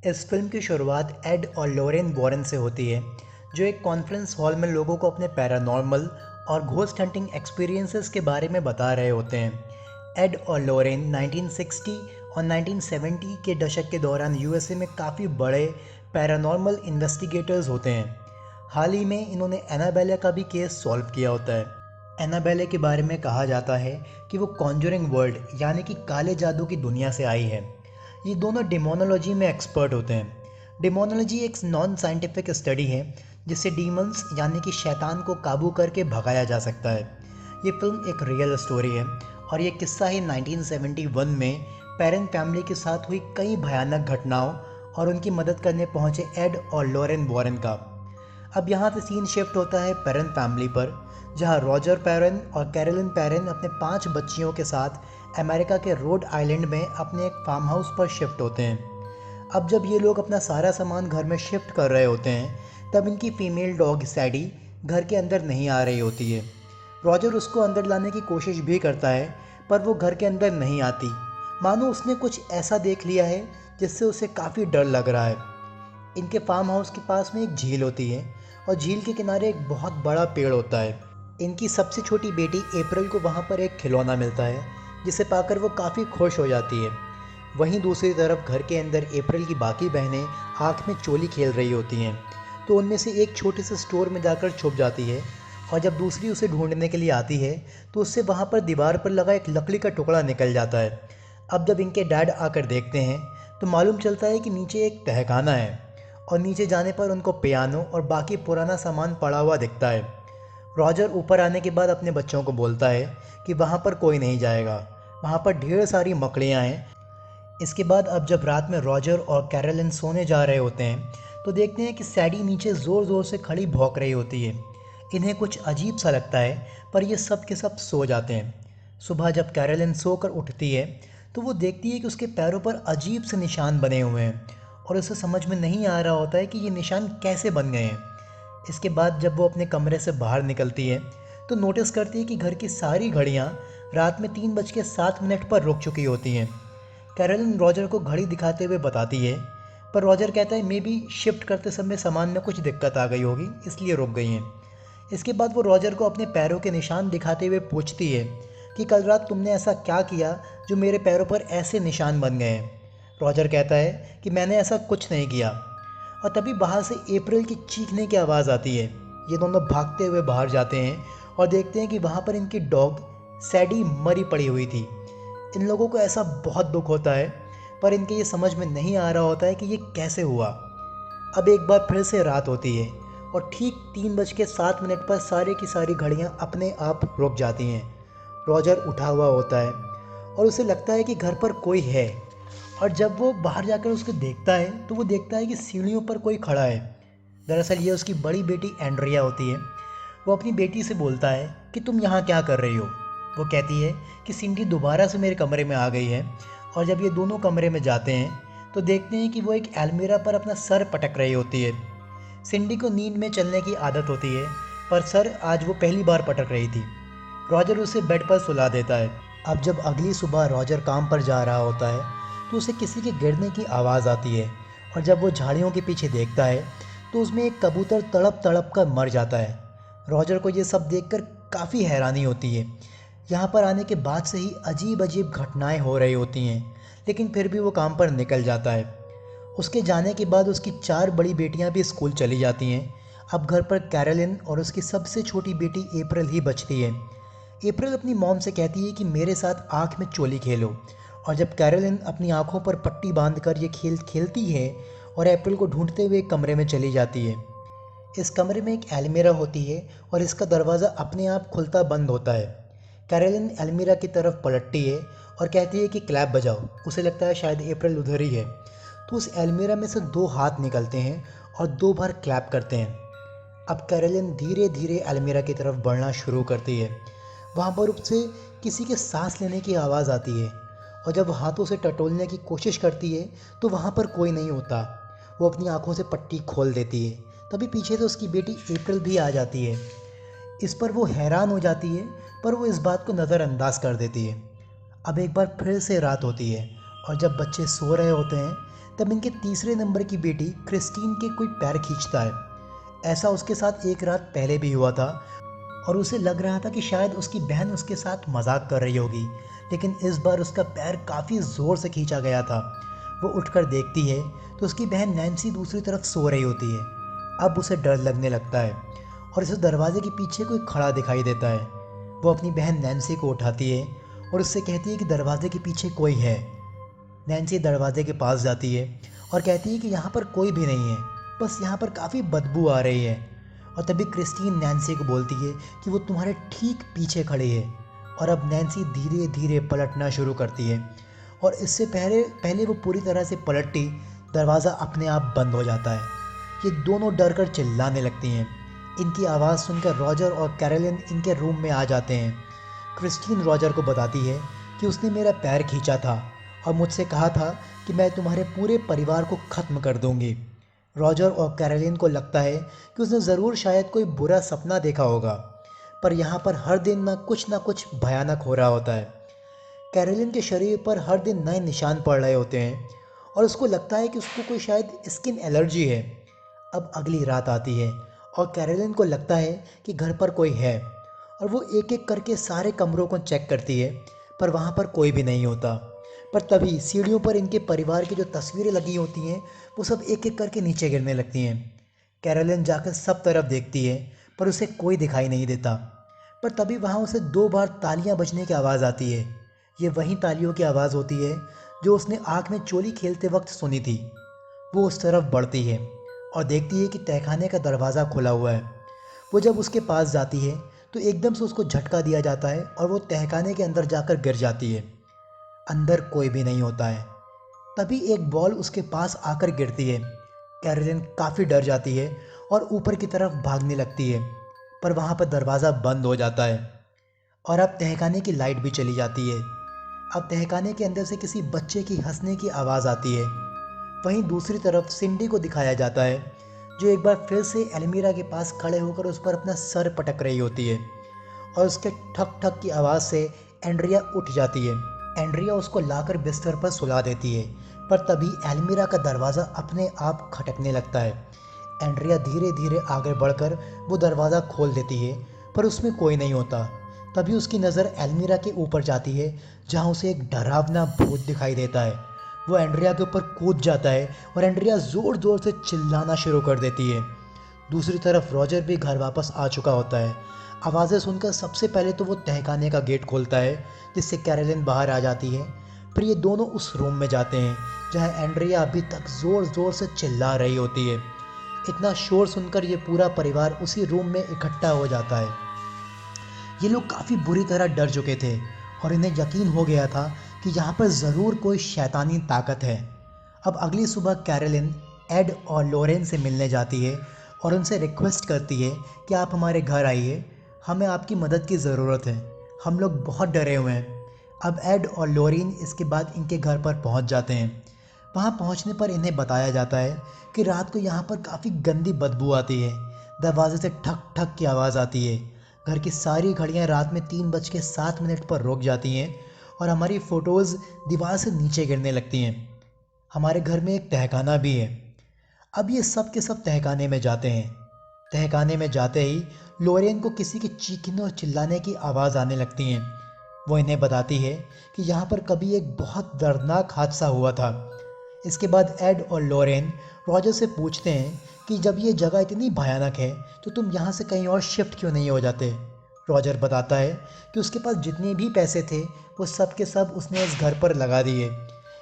इस फिल्म की शुरुआत एड और लॉरेन वॉरेन से होती है, जो एक कॉन्फ्रेंस हॉल में लोगों को अपने पैरानॉर्मल और घोस्ट हंटिंग एक्सपीरियंसेस के बारे में बता रहे होते हैं। एड और लॉरेन 1960 और 1970 के दशक के दौरान यूएसए में काफ़ी बड़े पैरानॉर्मल इन्वेस्टिगेटर्स होते हैं। हाल ही में इन्होंने एनाबेला का भी केस सॉल्व किया होता है। एनाबेले के बारे में कहा जाता है कि वो कॉन्जरिंग वर्ल्ड यानी कि काले जादू की दुनिया से आई है। ये दोनों डिमोनोलॉजी में एक्सपर्ट होते हैं। डिमोनोलॉजी एक नॉन साइंटिफिक स्टडी है जिससे डीमंस यानी कि शैतान को काबू करके भगाया जा सकता है। ये फिल्म एक रियल स्टोरी है और ये किस्सा है 1971 में पेरेन फैमिली के साथ हुई कई भयानक घटनाओं और उनकी मदद करने पहुंचे एड और लॉरेन वॉरेन का। अब यहाँ से सीन शिफ्ट होता है पेरेन फैमिली पर, जहाँ रॉजर पेरेन और कैरोलिन पेरेन अपने 5 बच्चियों के साथ अमेरिका के रोड आइलैंड में अपने एक फार्म हाउस पर शिफ्ट होते हैं। अब जब ये लोग अपना सारा सामान घर में शिफ्ट कर रहे होते हैं, तब इनकी फीमेल डॉग सैडी घर के अंदर नहीं आ रही होती है। रॉजर उसको अंदर लाने की कोशिश भी करता है, पर वो घर के अंदर नहीं आती, मानो उसने कुछ ऐसा देख लिया है जिससे उसे काफ़ी डर लग रहा है। इनके फार्म हाउस के पास में एक झील होती है और झील के किनारे एक बहुत बड़ा पेड़ होता है। इनकी सबसे छोटी बेटी अप्रैल को वहाँ पर एक खिलौना मिलता है जिसे पाकर वो काफ़ी खुश हो जाती है। वहीं दूसरी तरफ घर के अंदर अप्रैल की बाकी बहनें आँख में चोली खेल रही होती हैं, तो उनमें से एक छोटे से स्टोर में जाकर छुप जाती है और जब दूसरी उसे ढूंढने के लिए आती है तो उससे वहाँ पर दीवार पर लगा एक लकड़ी का टुकड़ा निकल जाता है। अब जब इनके डैड आकर देखते हैं तो मालूम चलता है कि नीचे एक तहखाना है और नीचे जाने पर उनको पियानो और बाकी पुराना सामान पड़ा हुआ दिखता है। रॉजर ऊपर आने के बाद अपने बच्चों को बोलता है कि वहाँ पर कोई नहीं जाएगा, वहाँ पर ढेर सारी मकड़ियाँ हैं। इसके बाद अब जब रात में रॉजर और कैरोलिन सोने जा रहे होते हैं तो देखते हैं कि सैडी नीचे ज़ोर ज़ोर से खड़ी भौंक रही होती है। इन्हें कुछ अजीब सा लगता है, पर ये सब के सब सो जाते हैं। सुबह जब कैरोलिन सोकर उठती है तो वो देखती है कि उसके पैरों पर अजीब से निशान बने हुए हैं और उसे समझ में नहीं आ रहा होता है कि ये निशान कैसे बन गए हैं। इसके बाद जब वो अपने कमरे से बाहर निकलती है तो नोटिस करती है कि घर की सारी घड़ियाँ रात में 3:07 पर रुक चुकी होती हैं। कैरोलिन रॉजर को घड़ी दिखाते हुए बताती है, पर रॉजर कहता है मे बी शिफ्ट करते समय सामान में कुछ दिक्कत आ गई होगी इसलिए रुक गई हैं। इसके बाद वो रॉजर को अपने पैरों के निशान दिखाते हुए पूछती है कि कल रात तुमने ऐसा क्या किया जो मेरे पैरों पर ऐसे निशान बन गए हैं। रॉजर कहता है कि मैंने ऐसा कुछ नहीं किया। और तभी बाहर से अप्रैल की चीखने की आवाज़ आती है। ये दोनों भागते हुए बाहर जाते हैं और देखते हैं कि वहाँ पर इनकी डॉग सैडी मरी पड़ी हुई थी। इन लोगों को ऐसा बहुत दुख होता है, पर इनके ये समझ में नहीं आ रहा होता है कि ये कैसे हुआ। अब एक बार फिर से रात होती है और ठीक 3:07 पर सारी की सारी घड़ियाँ अपने आप रुक जाती हैं। रॉजर उठा हुआ होता है और उसे लगता है कि घर पर कोई है, और जब वो बाहर जाकर उसको देखता है तो वो देखता है कि सीढ़ियों पर कोई खड़ा है। दरअसल ये उसकी बड़ी बेटी एंड्रिया होती है। वो अपनी बेटी से बोलता है कि तुम यहाँ क्या कर रही हो। वो कहती है कि सिंडी दोबारा से मेरे कमरे में आ गई है, और जब ये दोनों कमरे में जाते हैं तो देखते हैं कि वो एक अलमीरा पर अपना सर पटक रही होती है। सिंडी को नींद में चलने की आदत होती है, पर सर आज वो पहली बार पटक रही थी। रॉजर उसे बेड पर सुला देता है। अब जब अगली सुबह रॉजर काम पर जा रहा होता है तो उसे किसी के गिरने की आवाज़ आती है, और जब वो झाड़ियों के पीछे देखता है तो उसमें एक कबूतर तड़प तड़प कर मर जाता है। रॉजर को ये सब देखकर काफ़ी हैरानी होती है। यहाँ पर आने के बाद से ही अजीब अजीब घटनाएं हो रही होती हैं, लेकिन फिर भी वो काम पर निकल जाता है। उसके जाने के बाद उसकी 4 बड़ी बेटियां भी स्कूल चली जाती हैं। अब घर पर कैरोलिन और उसकी सबसे छोटी बेटी अप्रैल ही बचती है। अप्रैल अपनी मॉम से कहती है कि मेरे साथ आँख में चोली खेलो, और जब कैरोलिन अपनी आँखों पर पट्टी बांधकर ये खेल खेलती है और अप्रैल को ढूंढते हुए एक कमरे में चली जाती है। इस कमरे में एक अलमीरा होती है और इसका दरवाज़ा अपने आप खुलता बंद होता है। कैरोलिन अलमीरा की तरफ पलटती है और कहती है कि क्लैप बजाओ। उसे लगता है शायद अप्रैल उधर ही है, तो उस अलमीरा में से 2 हाथ निकलते हैं और 2 बार क्लैप करते हैं। अब कैरोलिन धीरे धीरे अलमीरा की तरफ बढ़ना शुरू करती है। वहाँ पर उससे किसी के सांस लेने की आवाज़ आती है, और जब हाथों से टटोलने की कोशिश करती है तो वहाँ पर कोई नहीं होता। वो अपनी आंखों से पट्टी खोल देती है। तभी पीछे से उसकी बेटी अप्रैल भी आ जाती है। इस पर वो हैरान हो जाती है, पर वो इस बात को नज़रअंदाज कर देती है। अब एक बार फिर से रात होती है और जब बच्चे सो रहे होते हैं तब इनके तीसरे नंबर की बेटी क्रिस्टीन के कोई पैर खींचता है। ऐसा उसके साथ एक रात पहले भी हुआ था और उसे लग रहा था कि शायद उसकी बहन उसके साथ मजाक कर रही होगी, लेकिन इस बार उसका पैर काफ़ी ज़ोर से खींचा गया था। वो उठकर देखती है तो उसकी बहन नैन्सी दूसरी तरफ सो रही होती है। अब उसे डर लगने लगता है और उसे दरवाजे के पीछे कोई खड़ा दिखाई देता है। वो अपनी बहन नैन्सी को उठाती है और उससे कहती है कि दरवाजे के पीछे कोई है। नैन्सी दरवाजे के पास जाती है और कहती है कि यहाँ पर कोई भी नहीं है, बस यहाँ पर काफ़ी बदबू आ रही है। और तभी क्रिस्टीन नैन्सी को बोलती है कि वो तुम्हारे ठीक पीछे खड़ी है। और अब नैन्सी धीरे धीरे पलटना शुरू करती है और इससे पहले पहले वो पूरी तरह से पलटती, दरवाज़ा अपने आप बंद हो जाता है। ये दोनों डर कर चिल्लाने लगती हैं। इनकी आवाज़ सुनकर रॉजर और कैरोलिन इनके रूम में आ जाते हैं। क्रिस्टीन रॉजर को बताती है कि उसने मेरा पैर खींचा था और मुझसे कहा था कि मैं तुम्हारे पूरे परिवार को ख़त्म कर दूंगी। रॉजर और कैरोलिन को लगता है कि उसने ज़रूर शायद कोई बुरा सपना देखा होगा, पर यहाँ पर हर दिन ना कुछ भयानक हो रहा होता है। कैरोलिन के शरीर पर हर दिन नए निशान पड़ रहे होते हैं और उसको लगता है कि उसको कोई शायद स्किन एलर्जी है। अब अगली रात आती है और कैरोलिन को लगता है कि घर पर कोई है और वो एक एक करके सारे कमरों को चेक करती है, पर वहाँ पर कोई भी नहीं होता। पर तभी सीढ़ियों पर इनके परिवार की जो तस्वीरें लगी होती हैं वो सब एक एक करके नीचे गिरने लगती हैं। कैरोलिन जाकर सब तरफ देखती है पर उसे कोई दिखाई नहीं देता। पर तभी वहाँ उसे 2 बार तालियां बजने की आवाज़ आती है। ये वही तालियों की आवाज़ होती है जो उसने आँख में चोली खेलते वक्त सुनी थी। वो उस तरफ बढ़ती है और देखती है कि तहखाने का दरवाज़ा खुला हुआ है। वो जब उसके पास जाती है तो एकदम से उसको झटका दिया जाता है और वो तहखाने के अंदर जाकर गिर जाती है। अंदर कोई भी नहीं होता है। तभी एक बॉल उसके पास आकर गिरती है। कैरोलिन काफ़ी डर जाती है और ऊपर की तरफ भागने लगती है, पर वहाँ पर दरवाज़ा बंद हो जाता है और अब तहखाने की लाइट भी चली जाती है। अब तहखाने के अंदर से किसी बच्चे की हंसने की आवाज़ आती है। वहीं दूसरी तरफ सिंडी को दिखाया जाता है, जो एक बार फिर से एल्मीरा के पास खड़े होकर उस पर अपना सर पटक रही होती है और उसके ठक ठक की आवाज़ से एंड्रिया उठ जाती है। एंड्रिया उसको लाकर बिस्तर पर सुला देती है, पर तभी एल्मीरा का दरवाज़ा अपने आप खटकने लगता है। एंड्रिया धीरे धीरे आगे बढ़कर वो दरवाज़ा खोल देती है, पर उसमें कोई नहीं होता। तभी उसकी नज़र एल्मीरा के ऊपर जाती है, जहाँ उसे एक डरावना भूत दिखाई देता है। वो एंड्रिया के ऊपर कूद जाता है और एंड्रिया ज़ोर ज़ोर से चिल्लाना शुरू कर देती है। दूसरी तरफ रॉजर भी घर वापस आ चुका होता है। आवाज़ें सुनकर सबसे पहले तो वो तहखाने का गेट खोलता है, जिससे कैरोलिन बाहर आ जाती है। फिर ये दोनों उस रूम में जाते हैं जहाँ एंड्रिया अभी तक ज़ोर ज़ोर से चिल्ला रही होती है। इतना शोर सुनकर ये पूरा परिवार उसी रूम में इकट्ठा हो जाता है। ये लोग काफ़ी बुरी तरह डर चुके थे और इन्हें यकीन हो गया था कि यहाँ पर ज़रूर कोई शैतानी ताकत है। अब अगली सुबह कैरोलिन एड और लॉरेन से मिलने जाती है और उनसे रिक्वेस्ट करती है कि आप हमारे घर आइए, हमें आपकी मदद की ज़रूरत है, हम लोग बहुत डरे हुए हैं। अब एड और लॉरेन इसके बाद इनके घर पर पहुंच जाते हैं। वहां पहुंचने पर इन्हें बताया जाता है कि रात को यहाँ पर काफ़ी गंदी बदबू आती है। दरवाजे से ठक ठक की आवाज़ आती है। घर की सारी घड़ियाँ रात में 3:07 पर रुक जाती हैं और हमारी फ़ोटोज़ दीवार से नीचे गिरने लगती हैं। हमारे घर में एक तहखाना भी है। अब ये सब के सब तहखाने में जाते हैं। तहखाने में जाते ही लोरेन को किसी के चीखने और चिल्लाने की आवाज़ आने लगती है। वो इन्हें बताती है कि यहाँ पर कभी एक बहुत दर्दनाक हादसा हुआ था। इसके बाद एड और लोरेन रॉजर से पूछते हैं कि जब ये जगह इतनी भयानक है तो तुम यहाँ से कहीं और शिफ्ट क्यों नहीं हो जाते। रॉजर बताता है कि उसके पास जितने भी पैसे थे वो सब के सब उसने इस घर पर लगा दिए।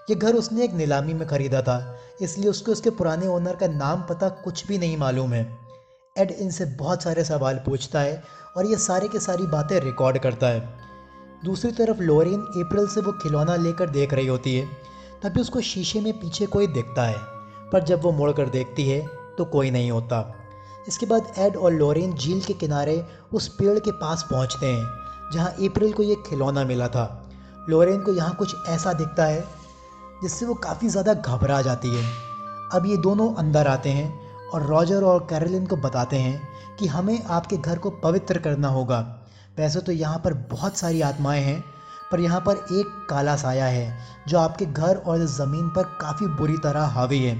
ये घर उसने एक नीलामी में ख़रीदा था, इसलिए उसको उसके पुराने ओनर का नाम पता कुछ भी नहीं मालूम है। एड इनसे बहुत सारे सवाल पूछता है और ये सारे के सारी बातें रिकॉर्ड करता है। दूसरी तरफ लोरेन अप्रैल से वो खिलौना लेकर देख रही होती है। तभी उसको शीशे में पीछे कोई दिखता है, पर जब वो मुड़कर देखती है तो कोई नहीं होता। इसके बाद एड और लोरेन झील के किनारे उस पेड़ के पास पहुंचते हैं जहां अप्रैल को ये खिलौना मिला था। लोरेन को यहाँ कुछ ऐसा दिखता है जिससे वो काफ़ी ज़्यादा घबरा जाती है। अब ये दोनों अंदर आते हैं और रॉजर और कैरोलिन को बताते हैं कि हमें आपके घर को पवित्र करना होगा। वैसे तो यहाँ पर बहुत सारी आत्माएं हैं, पर यहाँ पर एक काला साया है जो आपके घर और ज़मीन पर काफ़ी बुरी तरह हावी है।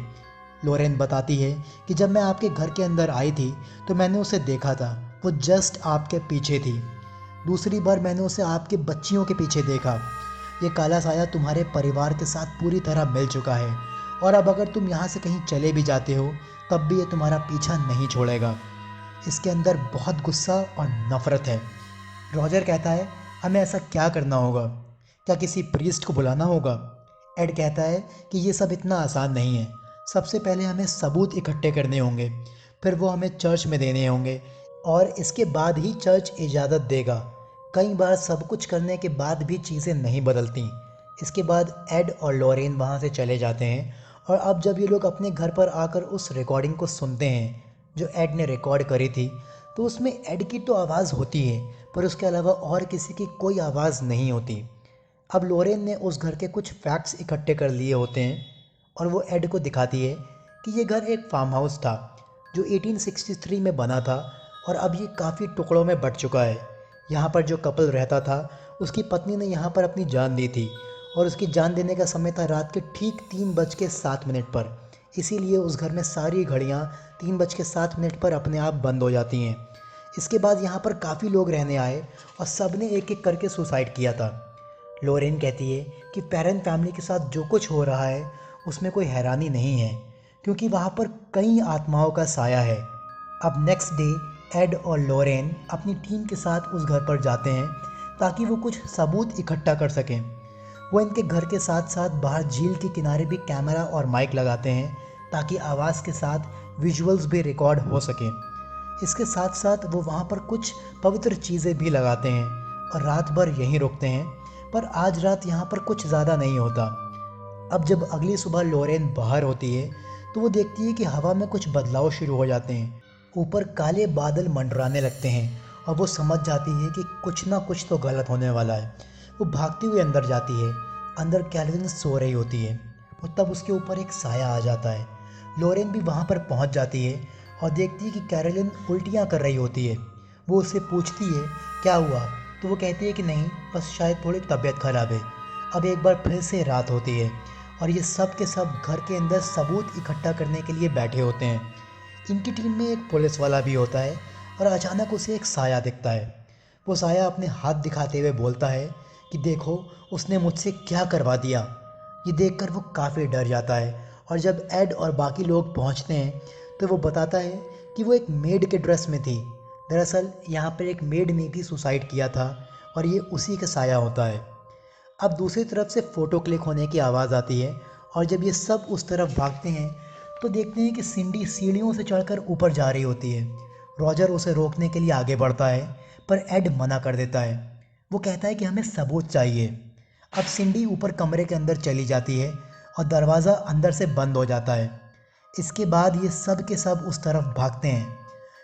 लोरेन बताती है कि जब मैं आपके घर के अंदर आई थी तो मैंने उसे देखा था, वो जस्ट आपके पीछे थी। दूसरी बार मैंने उसे आपके बच्चियों के पीछे देखा। ये काला साया तुम्हारे परिवार के साथ पूरी तरह मिल चुका है और अब अगर तुम यहाँ से कहीं चले भी जाते हो तब भी ये तुम्हारा पीछा नहीं छोड़ेगा। इसके अंदर बहुत गुस्सा और नफ़रत है। रॉजर कहता है, हमें ऐसा क्या करना होगा? क्या किसी प्रीस्ट को बुलाना होगा? एड कहता है कि ये सब इतना आसान नहीं है। सबसे पहले हमें सबूत इकट्ठे करने होंगे, फिर वो हमें चर्च में देने होंगे और इसके बाद ही चर्च इजाज़त देगा। कई बार सब कुछ करने के बाद भी चीज़ें नहीं बदलती। इसके बाद एड और लॉरेन वहाँ से चले जाते हैं और अब जब ये लोग अपने घर पर आकर उस रिकॉर्डिंग को सुनते हैं जो एड ने रिकॉर्ड करी थी, तो उसमें एड की तो आवाज़ होती है पर उसके अलावा और किसी की कोई आवाज़ नहीं होती। अब लोरेन ने उस घर के कुछ फैक्ट्स इकट्ठे कर लिए होते हैं और वो एड को दिखाती है कि ये घर एक फार्म हाउस था जो 1863 में बना था और अब ये काफ़ी टुकड़ों में बट चुका है। यहाँ पर जो कपल रहता था उसकी पत्नी ने यहाँ पर अपनी जान दी थी और उसकी जान देने का समय था रात के ठीक 3:07 पर। इसीलिए उस घर में सारी घड़ियाँ 3:07 पर अपने आप बंद हो जाती हैं। इसके बाद यहाँ पर काफ़ी लोग रहने आए और सब ने एक एक करके सुसाइड किया था। लोरेन कहती है कि पैरन फैमिली के साथ जो कुछ हो रहा है उसमें कोई हैरानी नहीं है क्योंकि वहाँ पर कई आत्माओं का साया है। अब नेक्स्ट डे एड और लोरेन अपनी टीम के साथ उस घर पर जाते हैं ताकि वो कुछ सबूत इकट्ठा कर सकें। वो इनके घर के साथ साथ बाहर झील के किनारे भी कैमरा और माइक लगाते हैं ताकि आवाज़ के साथ विजुअल्स भी रिकॉर्ड हो सकें। इसके साथ साथ वो वहाँ पर कुछ पवित्र चीज़ें भी लगाते हैं और रात भर यहीं रुकते हैं, पर आज रात यहाँ पर कुछ ज़्यादा नहीं होता। अब जब अगली सुबह लोरेन बाहर होती है तो वो देखती है कि हवा में कुछ बदलाव शुरू हो जाते हैं। ऊपर काले बादल मंडराने लगते हैं और वो समझ जाती है कि कुछ ना कुछ तो गलत होने वाला है। वो भागती हुई अंदर जाती है। अंदर कैल्विन सो रही होती है और तब उसके ऊपर एक साया आ जाता है। लोरेन भी वहाँ पर पहुँच जाती है और देखती है कि कैरोलिन उल्टियाँ कर रही होती है। वो उससे पूछती है क्या हुआ, तो वो कहती है कि नहीं, बस शायद थोड़ी तबीयत ख़राब है। अब एक बार फिर से रात होती है और ये सब के सब घर के अंदर सबूत इकट्ठा करने के लिए बैठे होते हैं। इनकी टीम में एक पुलिस वाला भी होता है और अचानक उसे एक साया दिखता है। वो साया अपने हाथ दिखाते हुए बोलता है कि देखो उसने मुझसे क्या करवा दिया। ये देखकर वो काफ़ी डर जाता है और जब एड और बाकी लोग पहुंचते हैं तो वो बताता है कि वो एक मेड के ड्रेस में थी। दरअसल यहाँ पर एक मेड ने भी सुसाइड किया था और ये उसी का साया होता है। अब दूसरी तरफ से फ़ोटो क्लिक होने की आवाज़ आती है और जब ये सब उस तरफ भागते हैं तो देखते हैं कि सिंडी सीढ़ियों से चढ़कर ऊपर जा रही होती है। रॉजर उसे रोकने के लिए आगे बढ़ता है पर एड मना कर देता है। वो कहता है कि हमें सबूत चाहिए। अब सिंडी ऊपर कमरे के अंदर चली जाती है और दरवाज़ा अंदर से बंद हो जाता है। इसके बाद ये सब के सब उस तरफ भागते हैं।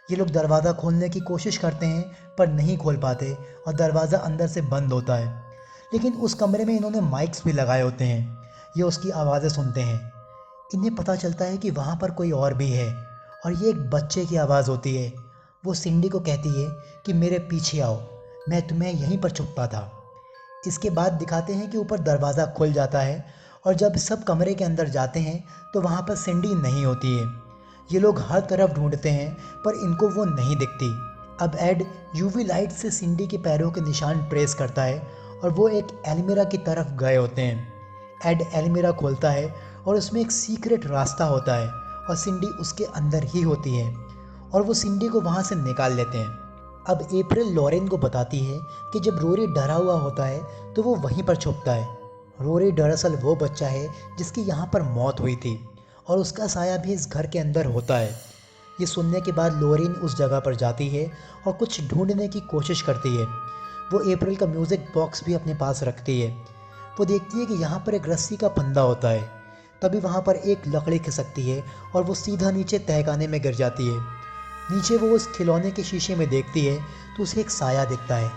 ये लोग दरवाज़ा खोलने की कोशिश करते हैं पर नहीं खोल पाते और दरवाज़ा अंदर से बंद होता है। लेकिन उस कमरे में इन्होंने माइक्स भी लगाए होते हैं। ये उसकी आवाज़ें सुनते हैं। इन्हें पता चलता है कि वहाँ पर कोई और भी है और ये एक बच्चे की आवाज़ होती है। वो सिंडी को कहती है कि मेरे पीछे आओ, मैं तुम्हें यहीं पर छुपा था। इसके बाद दिखाते हैं कि ऊपर दरवाज़ा खुल जाता है और जब सब कमरे के अंदर जाते हैं तो वहाँ पर सिंडी नहीं होती है। ये लोग हर तरफ ढूंढते हैं पर इनको वो नहीं दिखती। अब एड यूवी लाइट से सिंडी के पैरों के निशान ट्रेस करता है और वो एक एल्मिरा की तरफ गए होते हैं। एड एल्मिरा खोलता है और उसमें एक सीक्रेट रास्ता होता है और सिंडी उसके अंदर ही होती है और वो सिंडी को वहाँ से निकाल लेते हैं। अब अप्रैल लॉरेन को बताती है कि जब रोरी डरा हुआ होता है तो वो वहीं पर छुपता है। रोरी दरअसल वो बच्चा है जिसकी यहाँ पर मौत हुई थी और उसका साया भी इस घर के अंदर होता है। ये सुनने के बाद लॉरेन उस जगह पर जाती है और कुछ ढूंढने की कोशिश करती है। वो अप्रैल का म्यूज़िक बॉक्स भी अपने पास रखती है। वो देखती है कि यहाँ पर एक रस्सी का फंदा होता है। तभी वहाँ पर एक लकड़ी खिसकती है और वो सीधा नीचे तहखाने में गिर जाती है। नीचे वो उस खिलौने के शीशे में देखती है तो उसे एक साया दिखता है।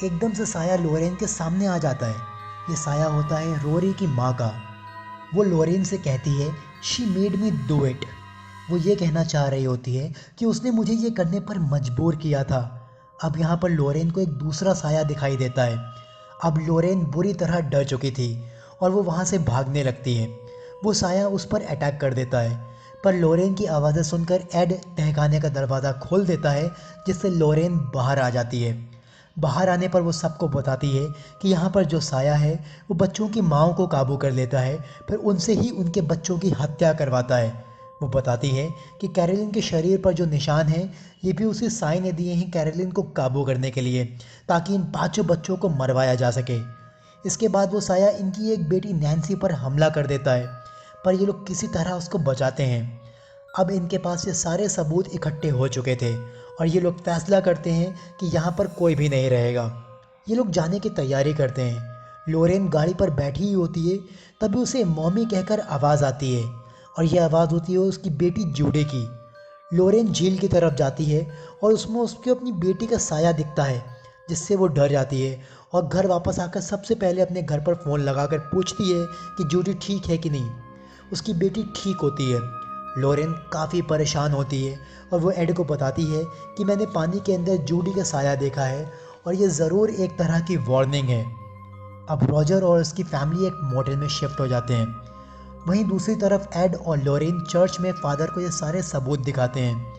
एकदम से साया लोरेन के सामने आ जाता है। ये साया होता है रोरी की माँ का। वो लोरेन से कहती है she made me do it. वो ये कहना चाह रही होती है कि उसने मुझे ये करने पर मजबूर किया था। अब यहाँ पर लोरेन को एक दूसरा साया दिखाई देता है। अब लोरेन बुरी तरह डर चुकी थी और वो वहाँ से भागने लगती है। वो साया उस पर अटैक कर देता है, पर लोरेन की आवाज़ें सुनकर एड तहखाने का दरवाज़ा खोल देता है, जिससे लोरेन बाहर आ जाती है। बाहर आने पर वो सबको बताती है कि यहाँ पर जो साया है वो बच्चों की माँओं को काबू कर लेता है, फिर उनसे ही उनके बच्चों की हत्या करवाता है। वो बताती है कि कैरोलिन के शरीर पर जो निशान हैं ये भी उसी साई ने दिए हैं कैरोलिन को काबू करने के लिए, ताकि इन 5 बच्चों को मरवाया जा सके। इसके बाद वो साया इनकी एक बेटी नैन्सी पर हमला कर देता है, पर ये लोग किसी तरह उसको बचाते हैं। अब इनके पास ये सारे सबूत इकट्ठे हो चुके थे और ये लोग फैसला करते हैं कि यहाँ पर कोई भी नहीं रहेगा। ये लोग जाने की तैयारी करते हैं। लोरेन गाड़ी पर बैठी ही होती है, तभी उसे मॉमी कहकर आवाज़ आती है और ये आवाज़ होती है उसकी बेटी जूडे की। लोरेन झील की तरफ जाती है और उसमें उसके अपनी बेटी का साया दिखता है, जिससे वो डर जाती है और घर वापस आकर सबसे पहले अपने घर पर फ़ोन लगाकर पूछती है कि जूडी ठीक है कि नहीं। उसकी बेटी ठीक होती है। लोरेन काफ़ी परेशान होती है और वो एड को बताती है कि मैंने पानी के अंदर जूडी का साया देखा है और ये ज़रूर एक तरह की वार्निंग है। अब रॉजर और उसकी फैमिली एक मोटेल में शिफ्ट हो जाते हैं। वहीं दूसरी तरफ एड और लोरेन चर्च में फादर को ये सारे सबूत दिखाते हैं।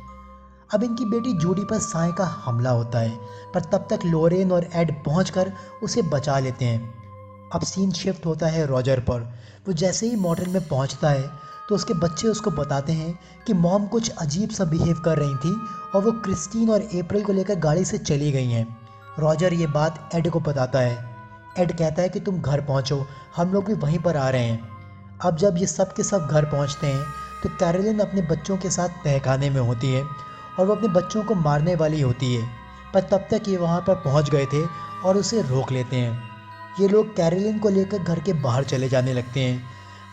अब इनकी बेटी जूडी पर साए का हमला होता है, पर तब तक लोरेन और एड पहुंचकर उसे बचा लेते हैं। अब सीन शिफ्ट होता है रॉजर पर। वो जैसे ही मोटेल में पहुंचता है तो उसके बच्चे उसको बताते हैं कि मॉम कुछ अजीब सा बिहेव कर रही थी और वो क्रिस्टीन और अप्रैल को लेकर गाड़ी से चली गई हैं। रॉजर ये बात एड को बताता है। एड कहता है कि तुम घर पहुंचो, हम लोग भी वहीं पर आ रहे हैं। अब जब ये सब के सब घर पहुंचते हैं तो कैरोलिन अपने बच्चों के साथ तहखाने में होती है और वो अपने बच्चों को मारने वाली होती है, पर तब तक ये वहाँ पर पहुँच गए थे और उसे रोक लेते हैं। ये लोग कैरोलिन को लेकर घर के बाहर चले जाने लगते हैं,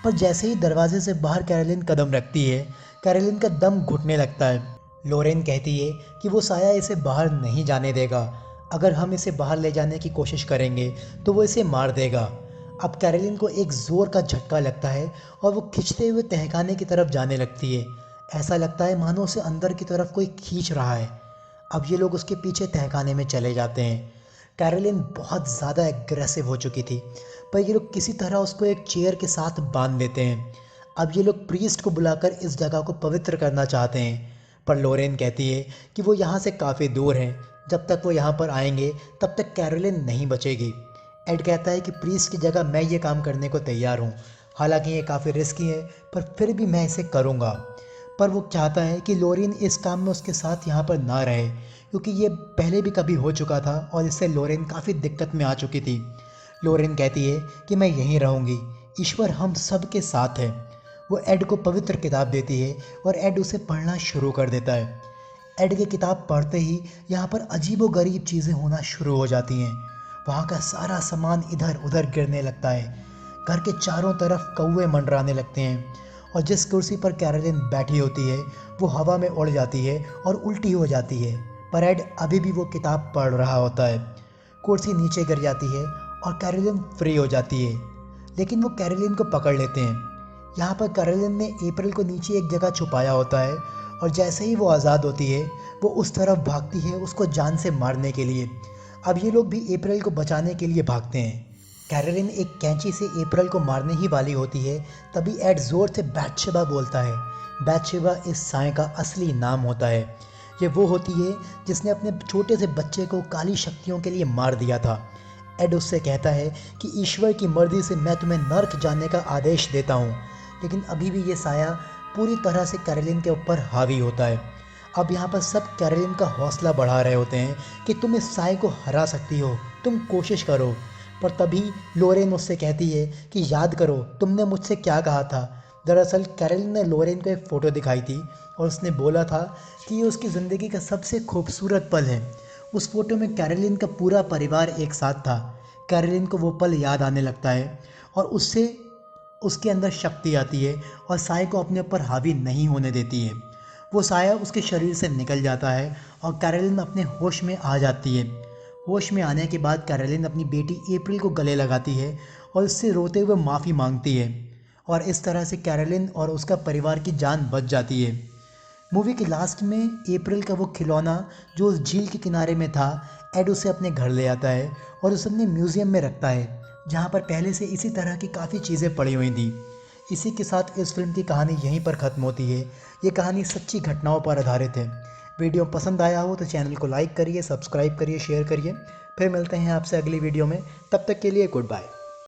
पर जैसे ही दरवाजे से बाहर कैरोलिन कदम रखती है, कैरोलिन का दम घुटने लगता है। लोरेन कहती है कि वो साया इसे बाहर नहीं जाने देगा। अगर हम इसे बाहर ले जाने की कोशिश करेंगे तो वो इसे मार देगा। अब कैरोलिन को एक ज़ोर का झटका लगता है और वो खिंचते हुए तहखाने की तरफ जाने लगती है। ऐसा लगता है मानो उसे अंदर की तरफ कोई खींच रहा है। अब ये लोग उसके पीछे तहखाने में चले जाते हैं। कैरोलिन बहुत ज़्यादा एग्रेसिव हो चुकी थी, पर ये लोग किसी तरह उसको एक चेयर के साथ बांध देते हैं। अब ये लोग प्रीस्ट को बुलाकर इस जगह को पवित्र करना चाहते हैं, पर लोरेन कहती है कि वो यहाँ से काफ़ी दूर हैं। जब तक वो यहाँ पर आएंगे तब तक कैरोलिन नहीं बचेगी। एड कहता है कि प्रीस्ट की जगह मैं ये काम करने को तैयार हूँ, हालांकि ये काफ़ी रिस्की है, पर फिर भी मैं इसे करूँगा। पर वो चाहता है कि लोरेन इस काम में उसके साथ यहाँ पर ना रहे, क्योंकि ये पहले भी कभी हो चुका था और इससे लोरेन काफ़ी दिक्कत में आ चुकी थी। लोरेन कहती है कि मैं यहीं रहूँगी, ईश्वर हम सब के साथ है। वो एड को पवित्र किताब देती है और एड उसे पढ़ना शुरू कर देता है। एड की किताब पढ़ते ही यहाँ पर अजीबोगरीब चीज़ें होना शुरू हो जाती हैं। वहाँ का सारा सामान इधर उधर गिरने लगता है। घर के चारों तरफ कौवे मंडराने लगते हैं और जिस कुर्सी पर कैरोलिन बैठी होती है वो हवा में उड़ जाती है और उल्टी हो जाती है। पर एड अभी भी वो किताब पढ़ रहा होता है। कुर्सी नीचे गिर जाती है और कैरोलिन फ्री हो जाती है, लेकिन वो कैरोलिन को पकड़ लेते हैं। यहाँ पर कैरोलिन ने अप्रैल को नीचे एक जगह छुपाया होता है और जैसे ही वो आज़ाद होती है वो उस तरफ भागती है उसको जान से मारने के लिए। अब ये लोग भी अप्रैल को बचाने के लिए भागते हैं। कैरोलिन एक कैंची से अप्रैल को मारने ही वाली होती है, तभी एड ज़ोर से बैथशेबा बोलता है। बैथशेबा इस साए का असली नाम होता है। ये वो होती है जिसने अपने छोटे से बच्चे को काली शक्तियों के लिए मार दिया था। एड उससे कहता है कि ईश्वर की मर्जी से मैं तुम्हें नर्क जाने का आदेश देता हूँ, लेकिन अभी भी ये साया पूरी तरह से कैरोलिन के ऊपर हावी होता है। अब यहाँ पर सब कैरोलिन का हौसला बढ़ा रहे होते हैं कि तुम इस साए को हरा सकती हो, तुम कोशिश करो। पर तभी लोरेन उससे कहती है कि याद करो तुमने मुझसे क्या कहा था। दरअसल कैरोलिन ने लोरेन को एक फ़ोटो दिखाई थी और उसने बोला था कि ये उसकी ज़िंदगी का सबसे खूबसूरत पल है। उस फोटो में कैरोलिन का पूरा परिवार एक साथ था। कैरोलिन को वो पल याद आने लगता है और उससे उसके अंदर शक्ति आती है और साए को अपने ऊपर हावी नहीं होने देती है। वो साया उसके शरीर से निकल जाता है और कैरोलिन अपने होश में आ जाती है। होश में आने के बाद कैरोलिन अपनी बेटी अप्रैल को गले लगाती है और उससे रोते हुए माफ़ी मांगती है और इस तरह से कैरोलिन और उसका परिवार की जान बच जाती है। मूवी के लास्ट में अप्रैल का वो खिलौना जो उस झील के किनारे में था, एड उसे अपने घर ले आता है और उसे अपने म्यूज़ियम में रखता है, जहाँ पर पहले से इसी तरह की काफ़ी चीज़ें पड़ी हुई थी। इसी के साथ इस फिल्म की कहानी यहीं पर ख़त्म होती है। ये कहानी सच्ची घटनाओं पर आधारित है। वीडियो पसंद आया हो तो चैनल को लाइक करिए, सब्सक्राइब करिए, शेयर करिए। फिर मिलते हैं आपसे अगली वीडियो में। तब तक के लिए गुड बाय।